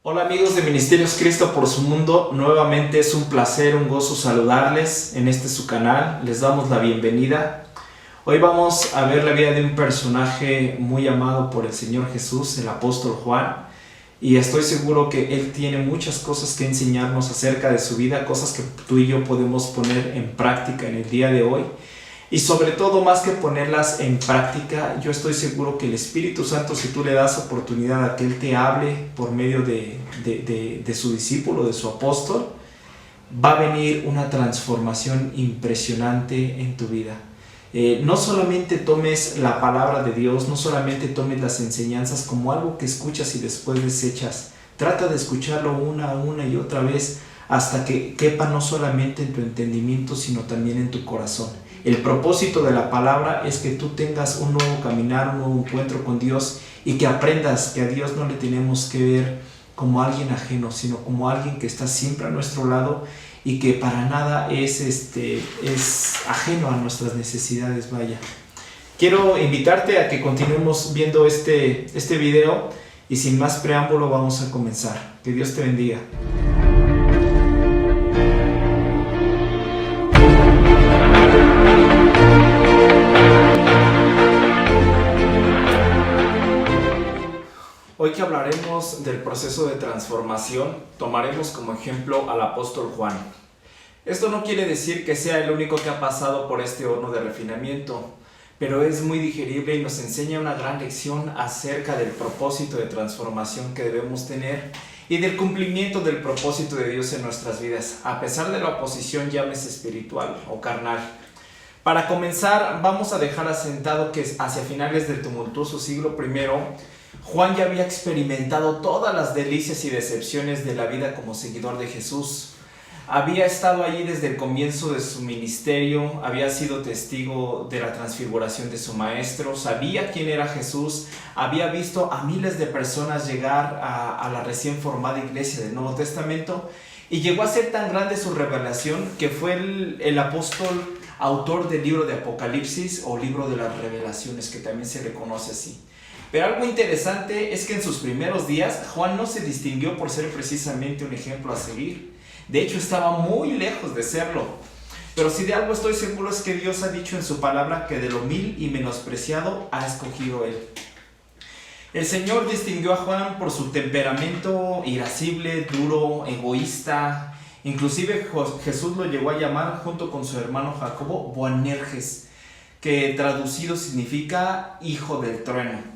Hola amigos de Ministerios Cristo por su Mundo, nuevamente es un placer, un gozo saludarles en este su canal, les damos la bienvenida. Hoy vamos a ver la vida de un personaje muy amado por el Señor Jesús, el apóstol Juan, y estoy seguro que él tiene muchas cosas que enseñarnos acerca de su vida, cosas que tú y yo podemos poner en práctica en el día de hoy. Y sobre todo, más que ponerlas en práctica, yo estoy seguro que el Espíritu Santo, si tú le das oportunidad a que Él te hable por medio de su discípulo, de su apóstol, va a venir una transformación impresionante en tu vida. No solamente tomes la palabra de Dios, no solamente tomes las enseñanzas como algo que escuchas y después desechas. Trata de escucharlo una y otra vez hasta que quepa no solamente en tu entendimiento, sino también en tu corazón. El propósito de la palabra es que tú tengas un nuevo caminar, un nuevo encuentro con Dios y que aprendas que a Dios no le tenemos que ver como alguien ajeno, sino como alguien que está siempre a nuestro lado y que para nada es ajeno a nuestras necesidades, vaya. Quiero invitarte a que continuemos viendo este video y sin más preámbulo vamos a comenzar. Que Dios te bendiga. Hoy que hablaremos del proceso de transformación, tomaremos como ejemplo al apóstol Juan. Esto no quiere decir que sea el único que ha pasado por este horno de refinamiento, pero es muy digerible y nos enseña una gran lección acerca del propósito de transformación que debemos tener y del cumplimiento del propósito de Dios en nuestras vidas, a pesar de la oposición, llámese espiritual o carnal. Para comenzar, vamos a dejar asentado que hacia finales del tumultuoso siglo I, Juan ya había experimentado todas las delicias y decepciones de la vida como seguidor de Jesús. Había estado allí desde el comienzo de su ministerio, había sido testigo de la transfiguración de su maestro, sabía quién era Jesús, había visto a miles de personas llegar a la recién formada iglesia del Nuevo Testamento y llegó a ser tan grande su revelación que fue el apóstol autor del libro de Apocalipsis o libro de las revelaciones, que también se le conoce así. Pero algo interesante es que en sus primeros días Juan no se distinguió por ser precisamente un ejemplo a seguir. De hecho, estaba muy lejos de serlo. Pero si de algo estoy seguro es que Dios ha dicho en su palabra que de lo vil y menospreciado ha escogido Él. El Señor distinguió a Juan por su temperamento irascible, duro, egoísta. Inclusive Jesús lo llegó a llamar junto con su hermano Jacobo Boanerges, que traducido significa hijo del trueno.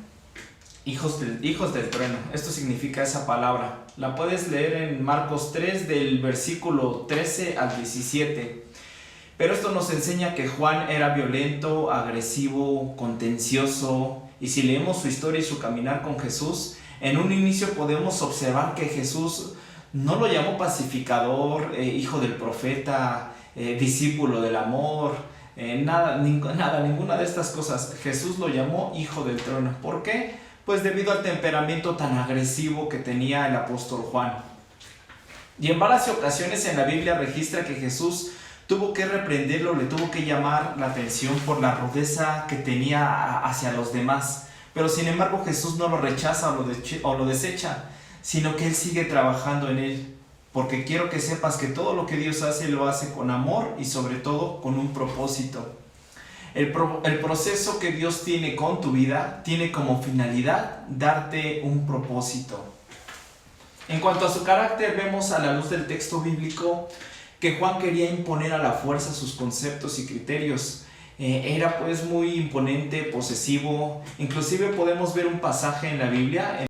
Hijos del trueno, esto significa esa palabra. La puedes leer en Marcos 3 del versículo 13 al 17. Pero esto nos enseña que Juan era violento, agresivo, contencioso. Y si leemos su historia y su caminar con Jesús, en un inicio podemos observar que Jesús no lo llamó pacificador, hijo del profeta, discípulo del amor, ninguna de estas cosas. Jesús lo llamó hijo del trono. ¿Por qué? Pues debido al temperamento tan agresivo que tenía el apóstol Juan. Y en varias ocasiones en la Biblia registra que Jesús tuvo que reprenderlo, le tuvo que llamar la atención por la rudeza que tenía hacia los demás. Pero sin embargo Jesús no lo rechaza o lo desecha, sino que Él sigue trabajando en él. Porque quiero que sepas que todo lo que Dios hace, lo hace con amor y sobre todo con un propósito. El proceso que Dios tiene con tu vida tiene como finalidad darte un propósito. En cuanto a su carácter, vemos a la luz del texto bíblico que Juan quería imponer a la fuerza sus conceptos y criterios. Era pues muy imponente, posesivo. Inclusive podemos ver un pasaje en la Biblia, en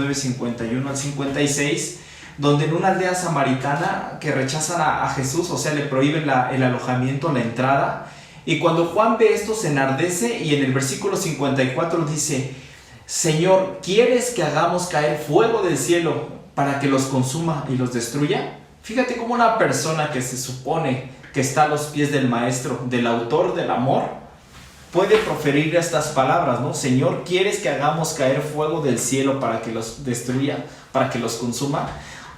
9:51 al 56, donde en una aldea samaritana que rechazan a Jesús, o sea, le prohíben el alojamiento, la entrada. Y cuando Juan ve esto se enardece y en el versículo 54 dice: Señor, ¿quieres que hagamos caer fuego del cielo para que los consuma y los destruya? Fíjate cómo una persona que se supone que está a los pies del maestro, del autor del amor, puede proferir estas palabras, ¿no? Señor, ¿quieres que hagamos caer fuego del cielo para que los destruya, para que los consuma?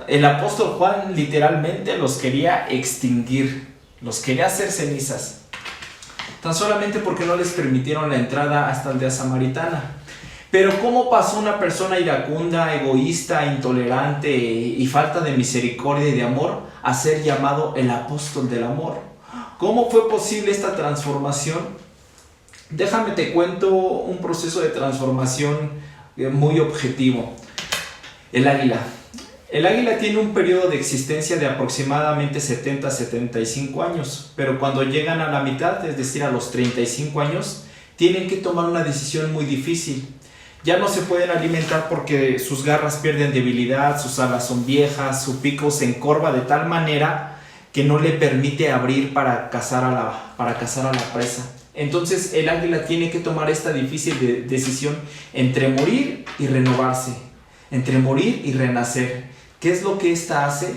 El apóstol Juan literalmente los quería extinguir, los quería hacer cenizas, tan solamente porque no les permitieron la entrada a esta aldea samaritana. Pero ¿cómo pasó una persona iracunda, egoísta, intolerante y falta de misericordia y de amor a ser llamado el apóstol del amor? ¿Cómo fue posible esta transformación? Déjame te cuento un proceso de transformación muy objetivo. El águila. El águila tiene un periodo de existencia de aproximadamente 70 a 75 años, pero cuando llegan a la mitad, es decir, a los 35 años, tienen que tomar una decisión muy difícil. Ya no se pueden alimentar porque sus garras pierden debilidad, sus alas son viejas, su pico se encorva de tal manera que no le permite abrir para cazar a la presa. Entonces el águila tiene que tomar esta difícil decisión entre morir y renovarse, entre morir y renacer. ¿Qué es lo que ésta hace?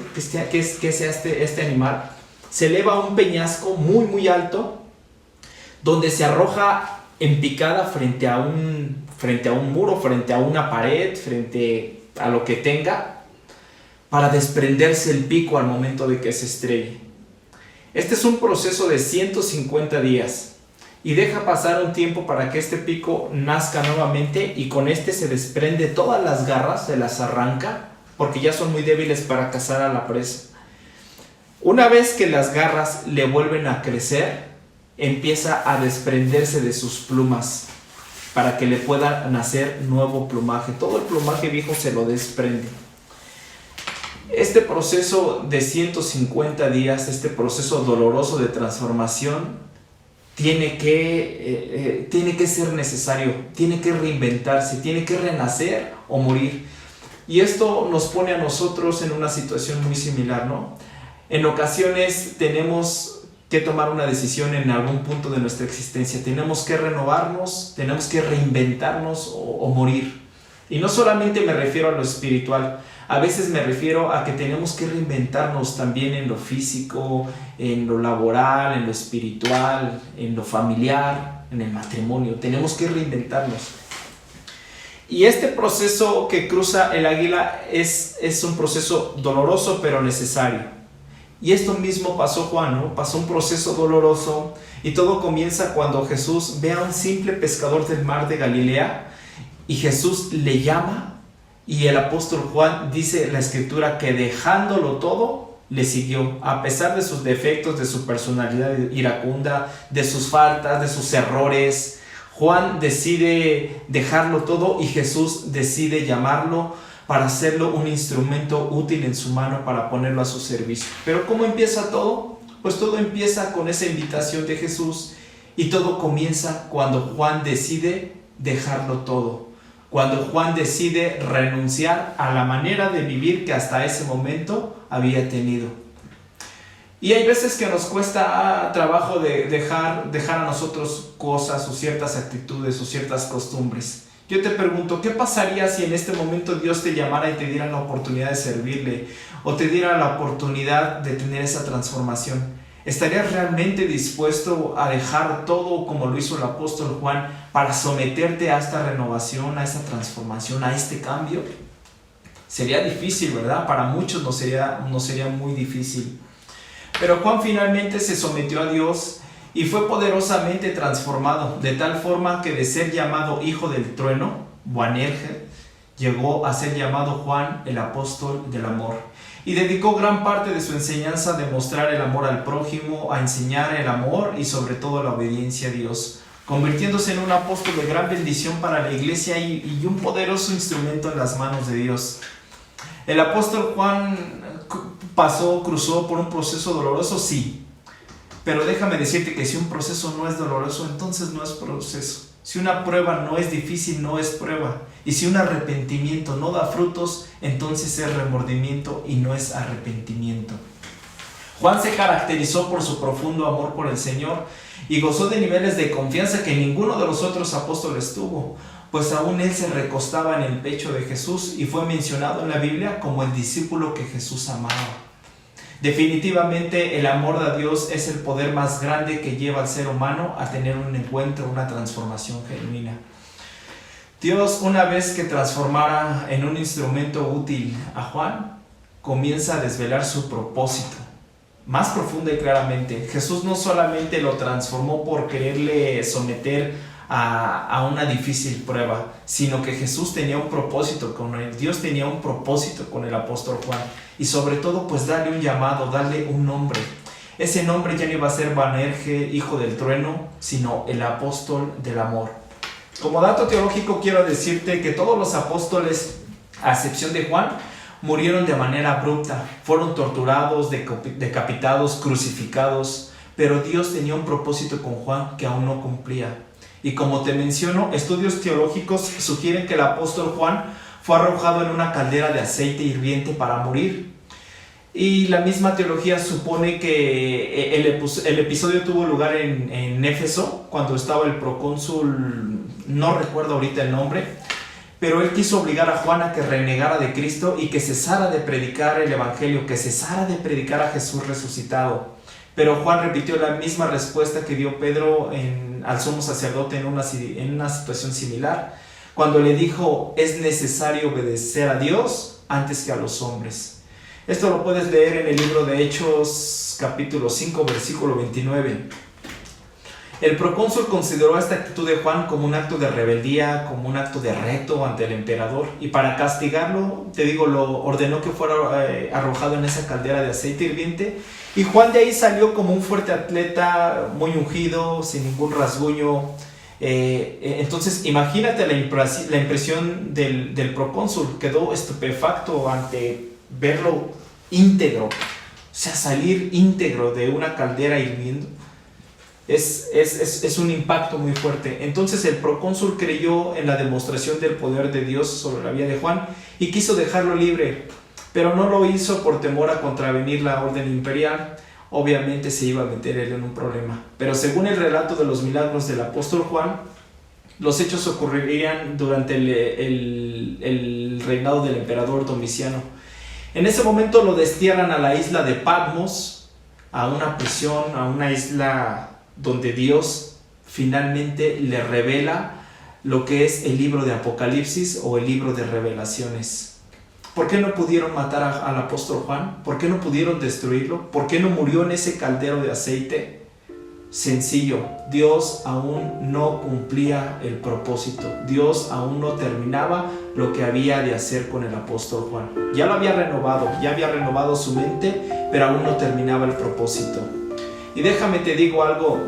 ¿Qué hace este animal? Se eleva a un peñasco muy muy alto, donde se arroja en picada frente a un muro, frente a una pared, frente a lo que tenga, para desprenderse el pico al momento de que se estrelle. Este es un proceso de 150 días y deja pasar un tiempo para que este pico nazca nuevamente, y con este se desprende todas las garras, se las arranca porque ya son muy débiles para cazar a la presa. Una vez que las garras le vuelven a crecer, empieza a desprenderse de sus plumas para que le pueda nacer nuevo plumaje. Todo el plumaje viejo se lo desprende. Este proceso de 150 días, este proceso doloroso de transformación, tiene que ser necesario, tiene que reinventarse, tiene que renacer o morir. Y esto nos pone a nosotros en una situación muy similar, ¿no? En ocasiones tenemos que tomar una decisión en algún punto de nuestra existencia. Tenemos que renovarnos, tenemos que reinventarnos o morir. Y no solamente me refiero a lo espiritual, a veces me refiero a que tenemos que reinventarnos también en lo físico, en lo laboral, en lo espiritual, en lo familiar, en el matrimonio. Tenemos que reinventarnos. Y este proceso que cruza el águila es un proceso doloroso pero necesario. Y esto mismo pasó Juan, ¿no? Pasó un proceso doloroso, y todo comienza cuando Jesús ve a un simple pescador del mar de Galilea y Jesús le llama, y el apóstol Juan dice la escritura que dejándolo todo le siguió, a pesar de sus defectos, de su personalidad iracunda, de sus faltas, de sus errores. Juan decide dejarlo todo y Jesús decide llamarlo para hacerlo un instrumento útil en su mano, para ponerlo a su servicio. Pero ¿cómo empieza todo? Pues todo empieza con esa invitación de Jesús, y todo comienza cuando Juan decide dejarlo todo, cuando Juan decide renunciar a la manera de vivir que hasta ese momento había tenido. Y hay veces que nos cuesta trabajo de dejar a nosotros cosas o ciertas actitudes o ciertas costumbres. Yo te pregunto, ¿qué pasaría si en este momento Dios te llamara y te diera la oportunidad de servirle, o te diera la oportunidad de tener esa transformación? ¿Estarías realmente dispuesto a dejar todo como lo hizo el apóstol Juan para someterte a esta renovación, a esta transformación, a este cambio? Sería difícil, ¿verdad? Para muchos nos sería muy difícil. Pero Juan finalmente se sometió a Dios y fue poderosamente transformado, de tal forma que de ser llamado hijo del trueno, Boanerges, llegó a ser llamado Juan el apóstol del amor. Y dedicó gran parte de su enseñanza a demostrar el amor al prójimo, a enseñar el amor y sobre todo la obediencia a Dios, convirtiéndose en un apóstol de gran bendición para la iglesia y un poderoso instrumento en las manos de Dios. El apóstol Juan cruzó por un proceso doloroso, sí. Pero déjame decirte que si un proceso no es doloroso, entonces no es proceso. Si una prueba no es difícil, no es prueba. Y si un arrepentimiento no da frutos, entonces es remordimiento y no es arrepentimiento. Juan se caracterizó por su profundo amor por el Señor y gozó de niveles de confianza que ninguno de los otros apóstoles tuvo, pues aún él se recostaba en el pecho de Jesús y fue mencionado en la Biblia como el discípulo que Jesús amaba. Definitivamente el amor de Dios es el poder más grande que lleva al ser humano a tener un encuentro, una transformación genuina. Dios, una vez que transformara en un instrumento útil a Juan, comienza a desvelar su propósito más profunda y claramente. Jesús no solamente lo transformó por quererle someter a una difícil prueba, sino que Jesús tenía un propósito con él, Dios tenía un propósito con el apóstol Juan, y sobre todo pues darle un llamado, darle un nombre. Ese nombre ya no iba a ser Boanerges, hijo del trueno, sino el apóstol del amor. Como dato teológico quiero decirte que todos los apóstoles, a excepción de Juan, murieron de manera abrupta, fueron torturados, decapitados, crucificados, pero Dios tenía un propósito con Juan que aún no cumplía. Y como te menciono, estudios teológicos sugieren que el apóstol Juan fue arrojado en una caldera de aceite hirviente para morir. Y la misma teología supone que el episodio tuvo lugar en Éfeso, cuando estaba el procónsul, no recuerdo ahorita el nombre, pero él quiso obligar a Juan a que renegara de Cristo y que cesara de predicar el evangelio, que cesara de predicar a Jesús resucitado. Pero Juan repitió la misma respuesta que dio Pedro al sumo sacerdote en una situación similar, cuando le dijo: es necesario obedecer a Dios antes que a los hombres. Esto lo puedes leer en el libro de Hechos, capítulo 5, versículo 29. El procónsul consideró esta actitud de Juan como un acto de rebeldía, como un acto de reto ante el emperador, y para castigarlo, lo ordenó que fuera arrojado en esa caldera de aceite hirviente, y Juan de ahí salió como un fuerte atleta, muy ungido, sin ningún rasguño. Entonces imagínate la impresión del procónsul, quedó estupefacto ante verlo íntegro, o sea, salir íntegro de una caldera hirviendo. Es un impacto muy fuerte. Entonces el procónsul creyó en la demostración del poder de Dios sobre la vida de Juan y quiso dejarlo libre, pero no lo hizo por temor a contravenir la orden imperial. Obviamente se iba a meter él en un problema. Pero según el relato de los milagros del apóstol Juan, los hechos ocurrirían durante el reinado del emperador Domiciano. En ese momento lo destierran a la isla de Patmos, a una prisión, a una isla donde Dios finalmente le revela lo que es el libro de Apocalipsis o el libro de Revelaciones. ¿Por qué no pudieron matar al apóstol Juan? ¿Por qué no pudieron destruirlo? ¿Por qué no murió en ese caldero de aceite? Sencillo, Dios aún no cumplía el propósito. Dios aún no terminaba lo que había de hacer con el apóstol Juan. Ya lo había renovado, ya había renovado su mente, pero aún no terminaba el propósito. Y déjame te digo algo,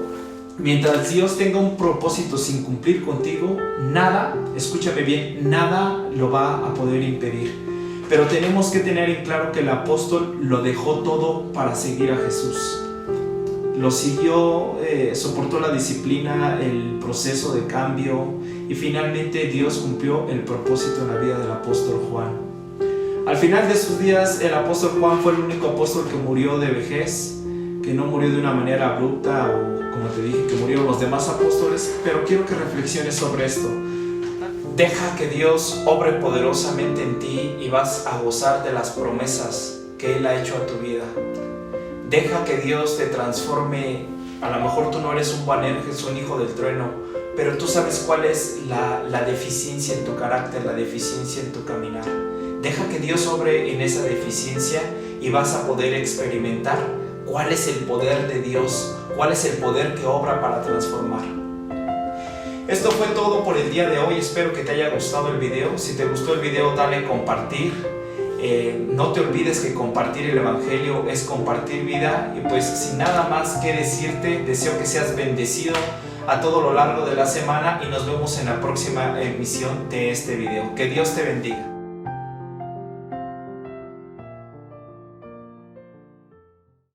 mientras Dios tenga un propósito sin cumplir contigo, nada, escúchame bien, nada lo va a poder impedir. Pero tenemos que tener en claro que el apóstol lo dejó todo para seguir a Jesús. Lo siguió, soportó la disciplina, el proceso de cambio, y finalmente Dios cumplió el propósito en la vida del apóstol Juan. Al final de sus días, el apóstol Juan fue el único apóstol que murió de vejez, que no murió de una manera abrupta o, como te dije, que murieron los demás apóstoles, pero quiero que reflexiones sobre esto. Deja que Dios obre poderosamente en ti y vas a gozar de las promesas que Él ha hecho a tu vida. Deja que Dios te transforme. A lo mejor tú no eres un Boanerges, un hijo del trueno, pero tú sabes cuál es la deficiencia en tu carácter, la deficiencia en tu caminar. Deja que Dios obre en esa deficiencia y vas a poder experimentar cuál es el poder de Dios, cuál es el poder que obra para transformar. Esto fue todo por el día de hoy. Espero que te haya gustado el video. Si te gustó el video, dale compartir. No te olvides que compartir el evangelio es compartir vida. Y pues sin nada más que decirte, deseo que seas bendecido a todo lo largo de la semana y nos vemos en la próxima emisión de este video. Que Dios te bendiga.